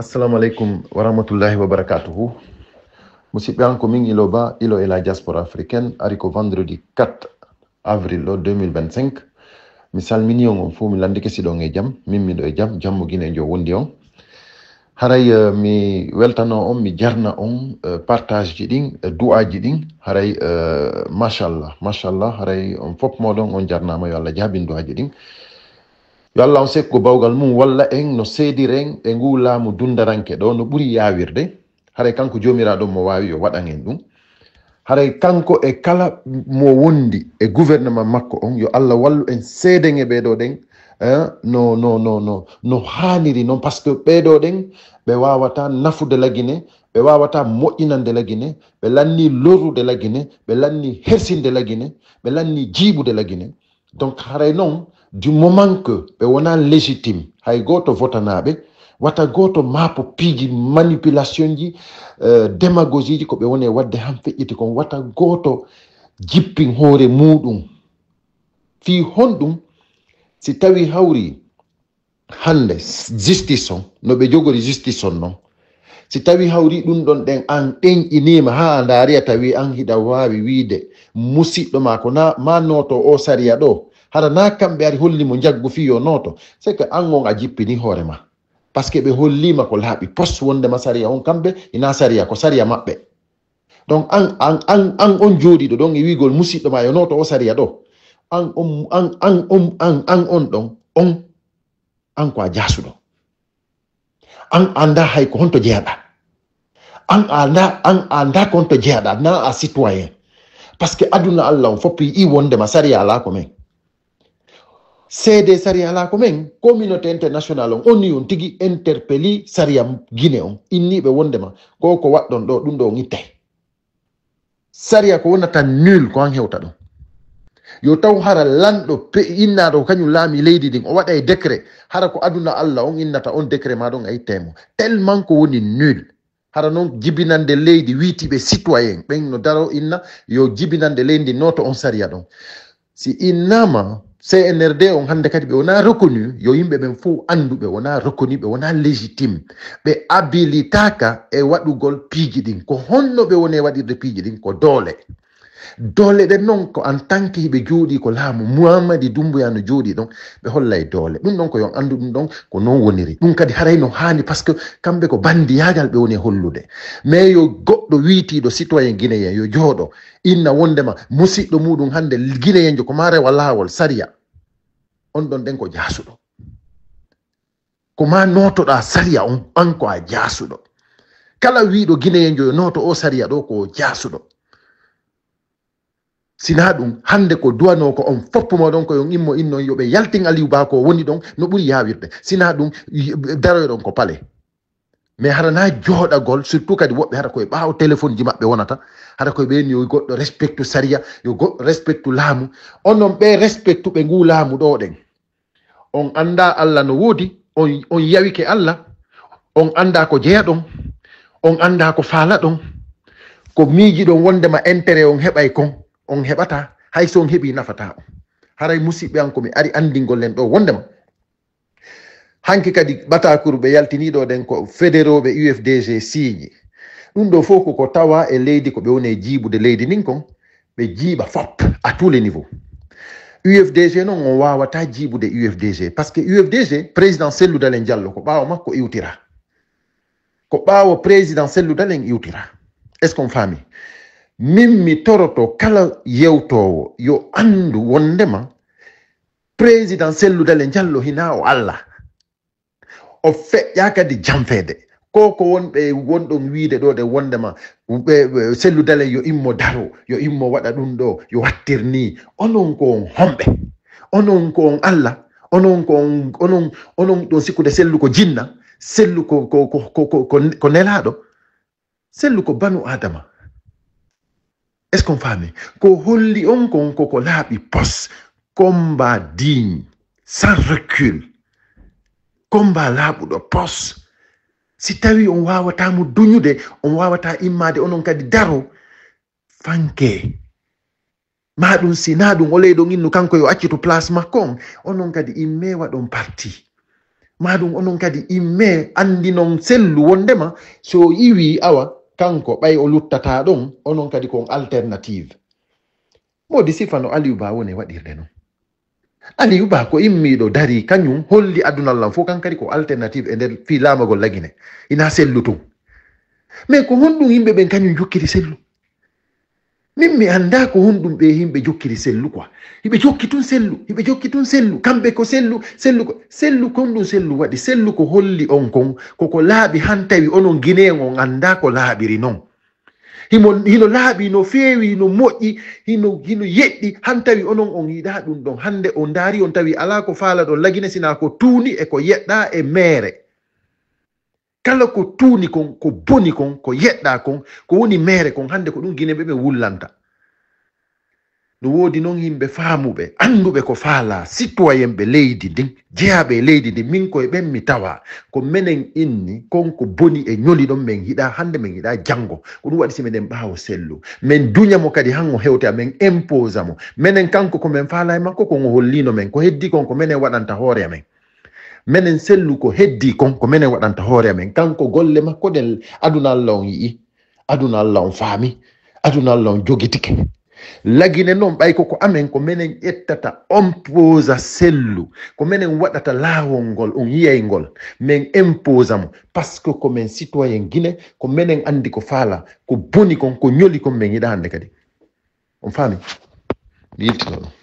Assalamu alaikum wa rahmatullahi wa barakatuhu. Musidɓe an ko min Iloba, ilo e la diaspora africaine, ari ko vendredi 4 avril 2025. Mi salmini on fu mi landike siɗon e jam, min miɗo e jam, jammo guine e jo wondi on. Haray mi weltano on, mi jarna on partage ji ɗin, du'aji ɗin, haray machallah, haray on fop moɗon on jarnama yo Allah jaabin du'aji ɗin. Yo Allah on sekko bawgal mum walla en no seediren e ngu laamu dundaranke ɗo no ɓuri yawirde. Haray kanko jomiraɗo mo wawi yo waɗan en ɗum. Haray kanko e kala mo wondi e gouvernement makko on yo Allah wallu en seeden e ɓeɗo ɗen no haniri noon, par ce que ɓeɗo ɗen ɓe wawata nafude lagine, ɓe wawata moƴƴinande lagine, ɓe lanni lorrude lagine, ɓe lanni hersinde lagine, ɓe lanni jiiɓude lagine. Donc haray noon du moment que ɓe wona légitime hay goto votanaɓe, wata goto mapo piiji manipulation ji, démagogie ji ko ɓe woni wadde han feƴƴiti kon, wata goto jippin hoore muɗum fi honɗum. Si tawi hawri hande justice on no ɓe jogori justice on noon, si tawi hawri ɗum ɗon ɗen an ɗenƴinima ha daariya tawi an hiɗa wawi wiide musidɗo ma ko ma noto o sariya ɗo, hara na kamɓe ari hollimo jaggu fiyo noto, c'est que an on a jippini hoore ma, par ce que ɓe hollima ko laaɓi poste wondema sariya on, kamɓe ina sariya ko sariya maɓɓe. Donc an on jooɗiɗo ɗon e wigol musidɗo ma yo noto o sariya ɗo, an on ɗon an ko a jasuɗo, an anda hay ko honto jeyaɗa, an anda ko honto jeyaɗa, na a citoyen, parce que aduna Allah on foppi i wondema sariya ala ko men, seede sariya ala ko men. Communauté international on onni on tigi interpelli sariya Guinée on, inniɓe wondema ko waɗɗon ɗo ɗum ɗo on ittay sariya ko wonata nul ko an hewta ɗum. Yo taw hara lanɗo innaɗo kañum laami leydi ɗin o waɗa e décret, hara ko aduna Allah on innata on décret ma ɗon a ittemo, tellement ko woni nul. Hara noon jibinande leydi wiitiɓe citoyen ɓen no daro inna yo jibinande leydi noto on sariya ɗon. Si innama CNRD on hande kadi ɓe wona reconnu, yo yimɓe ɓen fof andu ɓe wona reconnu, ɓe wona légitime, ɓe habilitaka e waɗugol piiji ɗin. Ko honno ɓe woni waɗirde piiji ɗin ko doole ɗen noon, ko en tant que hiɓe jooɗi ko laamu Mouhammadi Doumbouya no jooɗi ɗon ɓe hollay doole ɗum ɗon ko yon andu ɗum ɗon ko noon woniri. Ɗum kadi haray no hani, par ce que kamɓe ko bandiyagal ɓe woni hollude. Mais yo goɗɗo wiitiɗo citoyen guinéen yo jooɗo inna wondema musidɗo muɗum hande guinéenjo ko ma rewa laawol sariya, on ɗon ɗen ko jasuɗo, ko ma notoɗa sariya on an ko a jasuɗo. Kala wiiɗo guinéenjo yo noto o sariya ɗo ko jasuɗo. Sina ɗum hande ko duwano ko on foppo moɗon ko yon immo innon yoɓe yaltin Aliou Ba ko woni ɗon no ɓuri yawirde, sina ɗum daroyɗon ko pale. Mais hara na jooɗagol, surtout kadi woɓɓe hara koye ɓaawo téléphone ji maɓɓe wonata, hara koye ɓeni yo goɗɗo respectu sariya, yo goɗɗo respectu laamu. Onon ɓe respectu ɓe ngu laamu ɗo ɗen, on anda Allah no woodi, on yawike Allah, on anda ko jeeya ɗon, on anda ko faala ɗon, ko miiji ɗon wondema intérêt on heɓay kon on heɓata, hay so on heɓi nafata on. Haray musidɓe an komi ari andingol en ɗo wondema hanki kadi ɓatakuru ɓe yaltiniɗo ɗen ko fédéroɓe UFDG siiji ɗum ɗo fof ko tawa e leydi ko ɓe woni e jiibude leydi nin kon, ɓe jiiɓa fop à tous les niveaux. UFDG noon on wawata jiibude UFDG par ce que UFDG président Cellou Dalein Diallo ko ɓaawo makko iwtira, ko ɓaawo président Cellou Dalein iwtira. Est ce qu'on faami? Min mi toroto kala yewtowo yo andu wondema président Cellou Dalein Diallo hina o Allah o feƴƴa kadi jamfede ko wonɓe wonɗon wiide ɗo de wondema Cellou Dalein yo immo daro, yo immo waɗa ɗum ɗo, yo wattirni. Onon ko on homɓe, onon ko on Allah, onon ɗon sikkude Cellou ko jinna, Cellou ko nelaɗo, Cellou ko banu adama. Est ce qu'on faami? Ko holli on kon ko laaɓi pos, combat digne sans recul, combat laaɓuɗo pos. Si tawi on wawatamo duñude, on wawata immade, onon kadi daro fanke ma ɗum sina ɗum o leyɗon innu kanko yo acci to place makko on, onon kadi imme waɗon parti madum onon kadi imme andi non sellu wondema so iwi awa kanko ɓay o luttata ɗon onon kadi kon alternative modi sifano Aliou Ba woni waɗirde non Aliou Ba ko immiɗo dari kañum holli adunal lan fof kankadi ko alternative e nder fi lamagol lagine ina sellu tum mais ko honɗum yimɓe ɓen kañum jokkiri sellu min mi anda ko honɗum ɓe yimɓe jokkiri sellu quoi hiɓe jokki tun sellu kamɓe ko sellu kon ɗum sellu waɗi sellu ko holli on kon koko laaɓi han tawi onon guinéen on anda ko laaɓiri noon hino laaɓi no feewi no moƴƴi hino yeɗɗi han tawi onon on yiɗa ɗum ɗon hande on daari on tawi ala ko faala ɗon lagine sina ko tuuni e ko yeɗɗa e meere kala ko tuuni kon ko boni kon ko yeɗɗa kon ko woni meere kon hande ko ɗum guineɓe ɓe wullanta no woodi noon yimɓe faamuɓe anduɓe ko faala citoyen ɓe leydi ndin jeyaɓe e leydi ndin min koye ɓen mi tawa ko minen inni konko boni e ñoli ɗon min hiɗa hande min hiɗa janngo ko ɗum waɗi si minen ɓaawo sellu min duñamo kadi han o hewte amen impose amo minen kanko komin faala e makko kon o hollino men ko heddi kon ko minen waɗanta hoore amen minen sellu ko heddi kon ko minen waɗanta hoore amen kanko golle makko ɗen aduna Allah on yi'i aduna Allah on faami aduna Allah on jogitike lagine noon ɓay koko amen ko minen ƴettata on posa sellu ko minen waɗata laawol ngol on yiyay ngol min impose mo par ce que komin citoyen guine ko minen andi ko faala ko boni kon ko ñoli kon min yiɗa hande kadi on faami mi yiltinoɗo